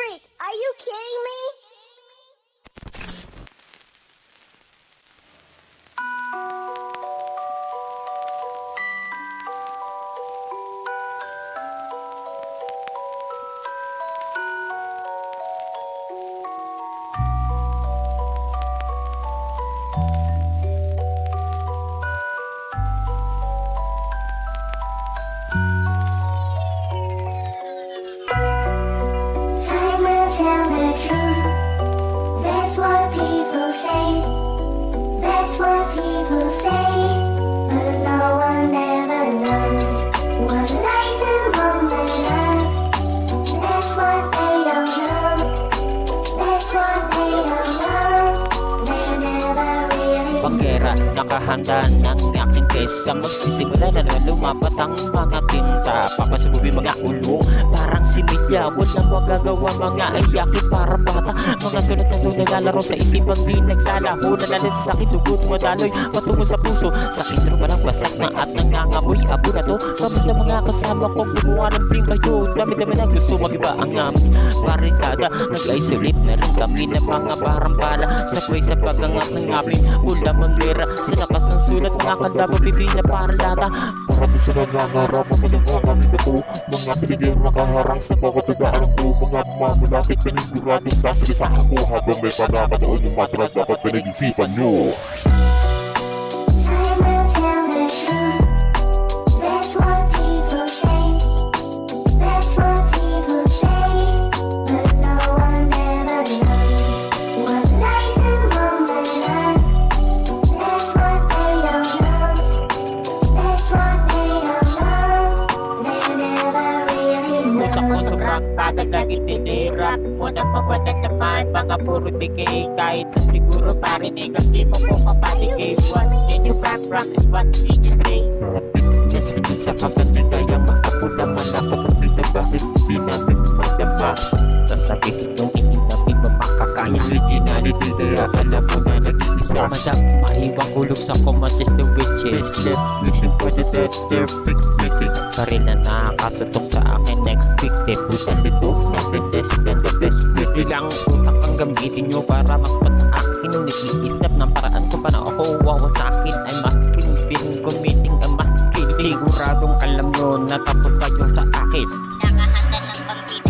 freak! Are you kidding me? Time will tell the truth. That's what people say. That's what people say. But no one ever knows what lies among the love. That's what they don't know. That's what they don't know. They never really Banggera, nakahanda ng aking kesa. Magsisimula na naman lumapat ang mga tinta. Papasubugin mga ulo, parang si Lydia. Walang magagawa, mga iyakin parang bata. Mga sulat na doon naglalaro sa isipang di naglalaho. Nalalit sa akin, dugot madaloy patungo sa puso. Sakit rin walang wasak na at nangangamoy. Abo na to, kami sa mga kasama kong gumawa ng bing kayo. Dami-dami na gusto magiba ang aming barikada. Nag-isolate na rin kami ng mga barampala. Sabay sa pagangat ng aming ulam ang gera. Sa lakas ng sulat, mga kaldabo bibina parang lata. Marami sila nangarap ang mga kami na po. Mga pinigyan makaharang sa bawat daan ko. Mga mamalapit pinigurado sa salisahan ko. Habang may panakad o yung matras dapat pinag-isipan nyo. Time will tell the truth. That's what people say. That's what people say. But no one ever knows what lies among the love. That's what they don't know. That's what they don't know. They never really Utak ko know. sobrang tagal lagi tinirap. Unang magwala naman, mga puro bigay. Kahit sa siguro parinig ang di mo ko mapaligay. What did you rock is what did you say? Yes, hindi sa kagaling kaya makapula man ako. Kasi na bakit hindi namin madama. Sasabik itong hindi namin makakaya. Originality kaya alam mo na nag-iisa. Madam, mahiwang hulog sa kumatis sa witches. Let's listen for the better fixing. Karin na nakakatutok sa akin next victim. Busan nito, natin best and the best fixing. Ilang utak ang gamitin nyo para magpatakin. Nag-iisip ng paraan ko pa na ako wawasakin. Ay masking, feeling committing ang masking. Siguradong alam nyo na tapos kayo sa akin. Nakahanda ng pagkita.